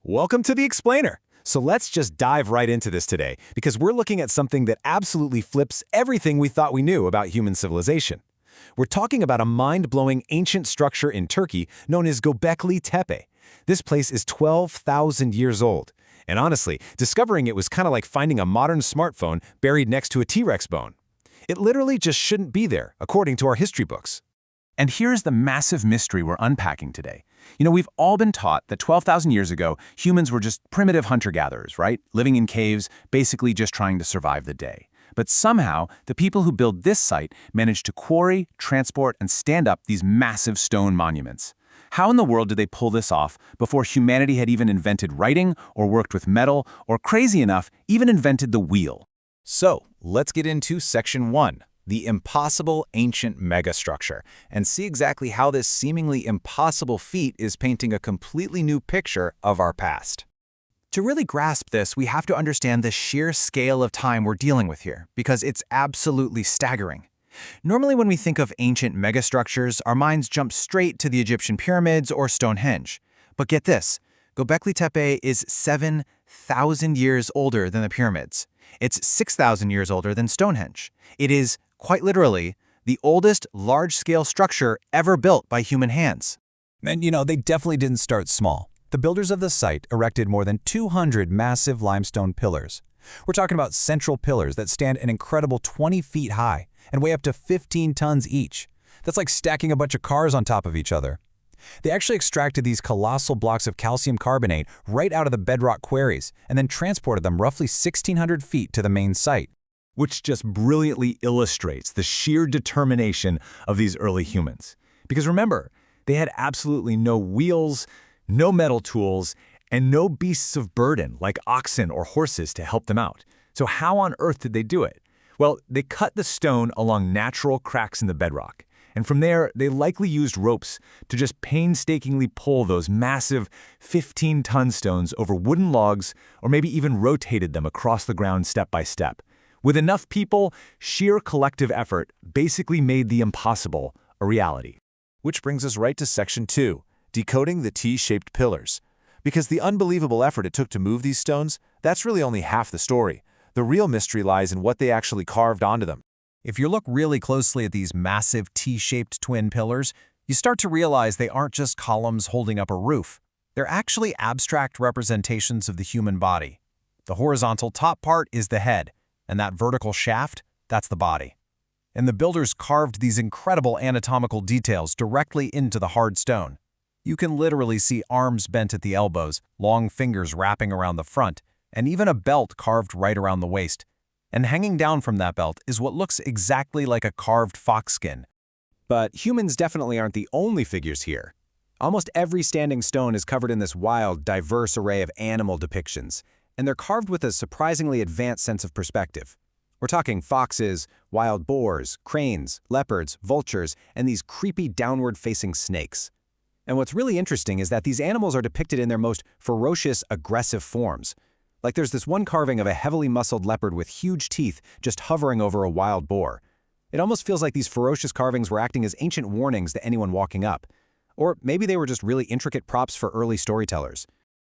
Welcome to the Explainer. So let's just dive right into this today, because we're looking at something that absolutely flips everything we thought we knew about human civilization. We're talking about a mind-blowing ancient structure in Turkey known as Göbekli Tepe. This place is 12,000 years old. And honestly, discovering it was kind of like finding a modern smartphone buried next to a T-Rex bone. It literally just shouldn't be there, according to our history books. And here's the massive mystery we're unpacking today. We've all been taught that 12,000 years ago, humans were just primitive hunter-gatherers, right? Living in caves, basically just trying to survive the day. But somehow, the people who built this site managed to quarry, transport, and stand up these massive stone monuments. How in the world did they pull this off before humanity had even invented writing, or worked with metal, or crazy enough, even invented the wheel? So, let's get into Section 1. The impossible ancient megastructure, and see exactly how this seemingly impossible feat is painting a completely new picture of our past. To really grasp this, we have to understand the sheer scale of time we're dealing with here, because it's absolutely staggering. Normally when we think of ancient megastructures, our minds jump straight to the Egyptian pyramids or Stonehenge. But get this, Göbekli Tepe is 7,000 years older than the pyramids. It's 6,000 years older than Stonehenge. It is, quite literally, the oldest large-scale structure ever built by human hands. And they definitely didn't start small. The builders of the site erected more than 200 massive limestone pillars. We're talking about central pillars that stand an incredible 20 feet high and weigh up to 15 tons each. That's like stacking a bunch of cars on top of each other. They actually extracted these colossal blocks of calcium carbonate right out of the bedrock quarries and then transported them roughly 1,600 feet to the main site. Which just brilliantly illustrates the sheer determination of these early humans. Because remember, they had absolutely no wheels, no metal tools, and no beasts of burden like oxen or horses to help them out. So how on earth did they do it? Well, they cut the stone along natural cracks in the bedrock. And from there, they likely used ropes to just painstakingly pull those massive 15-ton stones over wooden logs, or maybe even rotated them across the ground step by step. With enough people, sheer collective effort basically made the impossible a reality. Which brings us right to Section 2, decoding the T-shaped pillars. Because the unbelievable effort it took to move these stones, that's really only half the story. The real mystery lies in what they actually carved onto them. If you look really closely at these massive T-shaped twin pillars, you start to realize they aren't just columns holding up a roof. They're actually abstract representations of the human body. The horizontal top part is the head, and that vertical shaft, that's the body. And the builders carved these incredible anatomical details directly into the hard stone. You can literally see arms bent at the elbows, long fingers wrapping around the front, and even a belt carved right around the waist. And hanging down from that belt is what looks exactly like a carved fox skin. But humans definitely aren't the only figures here. Almost every standing stone is covered in this wild, diverse array of animal depictions, and they're carved with a surprisingly advanced sense of perspective. We're talking foxes, wild boars, cranes, leopards, vultures, and these creepy downward-facing snakes. And what's really interesting is that these animals are depicted in their most ferocious, aggressive forms. Like there's this one carving of a heavily muscled leopard with huge teeth just hovering over a wild boar. It almost feels like these ferocious carvings were acting as ancient warnings to anyone walking up. Or maybe they were just really intricate props for early storytellers.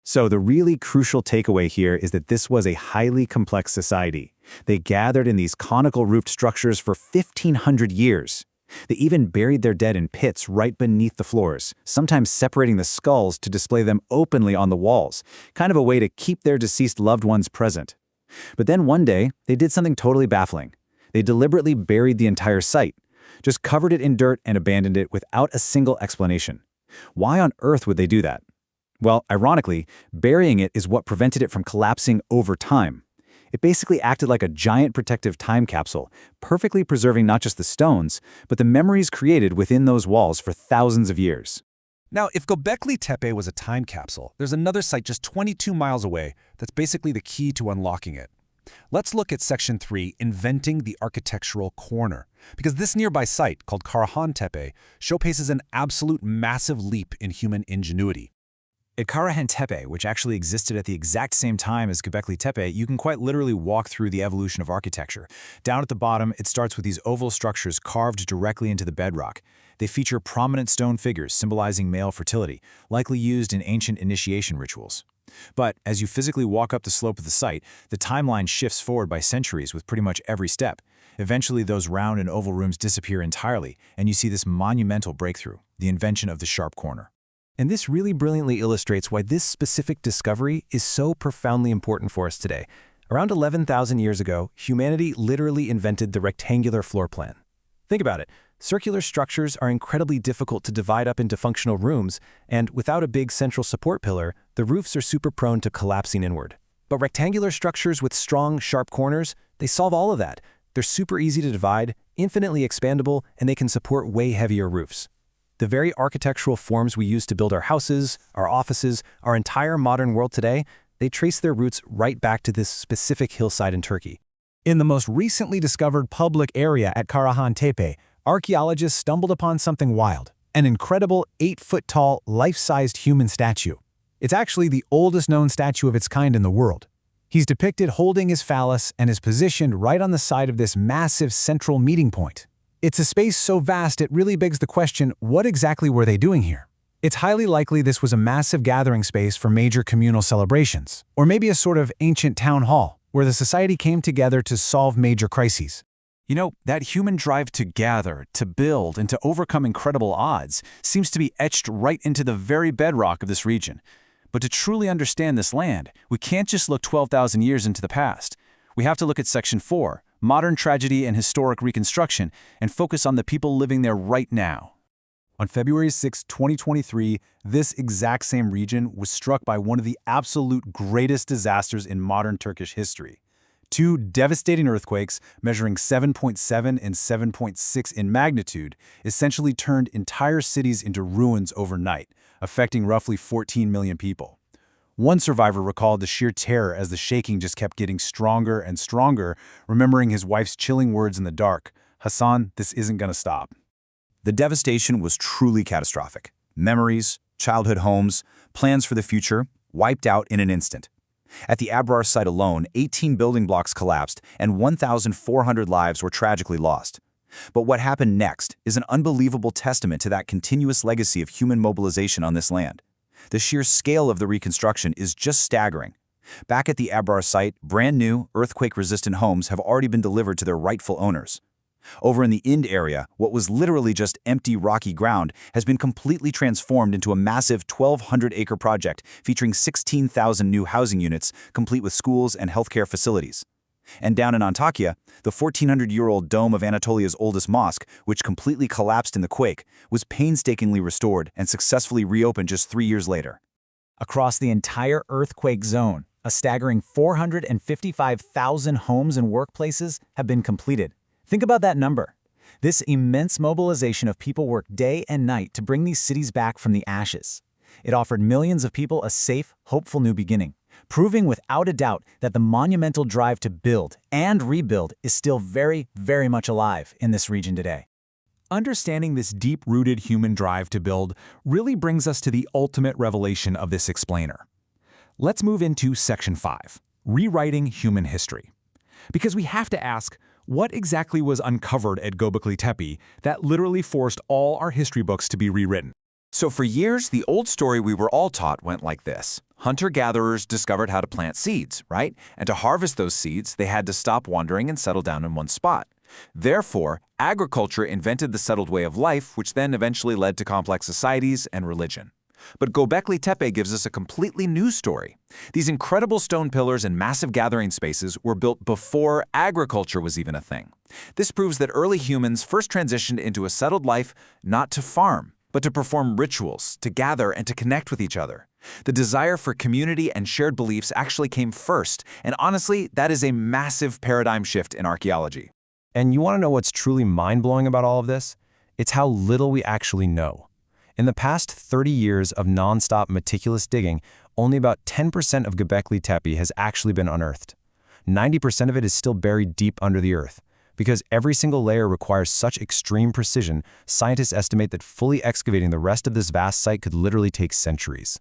So the really crucial takeaway here is that this was a highly complex society. They gathered in these conical-roofed structures for 1,500 years. They even buried their dead in pits right beneath the floors, sometimes separating the skulls to display them openly on the walls, kind of a way to keep their deceased loved ones present. But then one day, they did something totally baffling. They deliberately buried the entire site, just covered it in dirt and abandoned it without a single explanation. Why on earth would they do that? Well, ironically, burying it is what prevented it from collapsing over time. It basically acted like a giant protective time capsule, perfectly preserving not just the stones, but the memories created within those walls for thousands of years. Now, if Göbekli Tepe was a time capsule, there's another site just 22 miles away that's basically the key to unlocking it. Let's look at Section 3, Inventing the Architectural Corner, because this nearby site, called Karahan Tepe, showcases an absolute massive leap in human ingenuity. At Karahan Tepe, which actually existed at the exact same time as Göbekli Tepe, you can quite literally walk through the evolution of architecture. Down at the bottom, it starts with these oval structures carved directly into the bedrock. They feature prominent stone figures symbolizing male fertility, likely used in ancient initiation rituals. But as you physically walk up the slope of the site, the timeline shifts forward by centuries with pretty much every step. Eventually, those round and oval rooms disappear entirely, and you see this monumental breakthrough, the invention of the sharp corner. And this really brilliantly illustrates why this specific discovery is so profoundly important for us today. Around 11,000 years ago, humanity literally invented the rectangular floor plan. Think about it. Circular structures are incredibly difficult to divide up into functional rooms, and without a big central support pillar, the roofs are super prone to collapsing inward. But rectangular structures with strong, sharp corners, they solve all of that. They're super easy to divide, infinitely expandable, and they can support way heavier roofs. The very architectural forms we use to build our houses, our offices, our entire modern world today, they trace their roots right back to this specific hillside in Turkey. In the most recently discovered public area at Göbekli Tepe, archaeologists stumbled upon something wild, an incredible 8-foot-tall, life-sized human statue. It's actually the oldest known statue of its kind in the world. He's depicted holding his phallus and is positioned right on the side of this massive central meeting point. It's a space so vast it really begs the question, what exactly were they doing here? It's highly likely this was a massive gathering space for major communal celebrations, or maybe a sort of ancient town hall, where the society came together to solve major crises. You know, that human drive to gather, to build, and to overcome incredible odds seems to be etched right into the very bedrock of this region. But to truly understand this land, we can't just look 12,000 years into the past. We have to look at Section 4, Modern Tragedy and Historic Reconstruction, and focus on the people living there right now. On February 6, 2023, this exact same region was struck by one of the absolute greatest disasters in modern Turkish history. Two devastating earthquakes, measuring 7.7 and 7.6 in magnitude, essentially turned entire cities into ruins overnight, affecting roughly 14 million people. One survivor recalled the sheer terror as the shaking just kept getting stronger and stronger, remembering his wife's chilling words in the dark, "Hassan, this isn't gonna stop." The devastation was truly catastrophic. Memories, childhood homes, plans for the future, wiped out in an instant. At the Abrar site alone, 18 building blocks collapsed and 1,400 lives were tragically lost. But what happened next is an unbelievable testament to that continuous legacy of human mobilization on this land. The sheer scale of the reconstruction is just staggering. Back at the Abrar site, brand new, earthquake-resistant homes have already been delivered to their rightful owners. Over in the Ind area, what was literally just empty rocky ground has been completely transformed into a massive 1,200-acre project featuring 16,000 new housing units, complete with schools and healthcare facilities. And down in Antakya, the 1,400-year-old dome of Anatolia's oldest mosque, which completely collapsed in the quake, was painstakingly restored and successfully reopened just 3 years later. Across the entire earthquake zone, a staggering 455,000 homes and workplaces have been completed. Think about that number. This immense mobilization of people worked day and night to bring these cities back from the ashes. It offered millions of people a safe, hopeful new beginning, proving without a doubt that the monumental drive to build and rebuild is still very, very much alive in this region today. Understanding this deep-rooted human drive to build really brings us to the ultimate revelation of this explainer. Let's move into Section 5, Rewriting Human History. Because we have to ask, what exactly was uncovered at Göbekli Tepe that literally forced all our history books to be rewritten? So for years, the old story we were all taught went like this. Hunter-gatherers discovered how to plant seeds, right? And to harvest those seeds, they had to stop wandering and settle down in one spot. Therefore, agriculture invented the settled way of life, which then eventually led to complex societies and religion. But Göbekli Tepe gives us a completely new story. These incredible stone pillars and massive gathering spaces were built before agriculture was even a thing. This proves that early humans first transitioned into a settled life not to farm, but to perform rituals, to gather, and to connect with each other. The desire for community and shared beliefs actually came first, and honestly, that is a massive paradigm shift in archaeology. And you want to know what's truly mind-blowing about all of this? It's how little we actually know. In the past 30 years of non-stop meticulous digging, only about 10% of Göbekli Tepe has actually been unearthed. 90% of it is still buried deep under the earth. Because every single layer requires such extreme precision, scientists estimate that fully excavating the rest of this vast site could literally take centuries.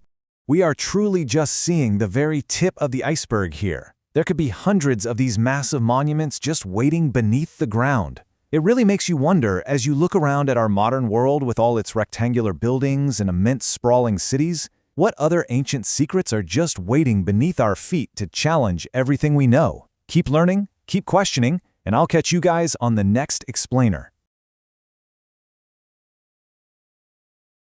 We are truly just seeing the very tip of the iceberg here. There could be hundreds of these massive monuments just waiting beneath the ground. It really makes you wonder, as you look around at our modern world with all its rectangular buildings and immense sprawling cities, What other ancient secrets are just waiting beneath our feet to challenge everything we know? Keep learning, keep questioning, and I'll catch you guys on the next Explainer.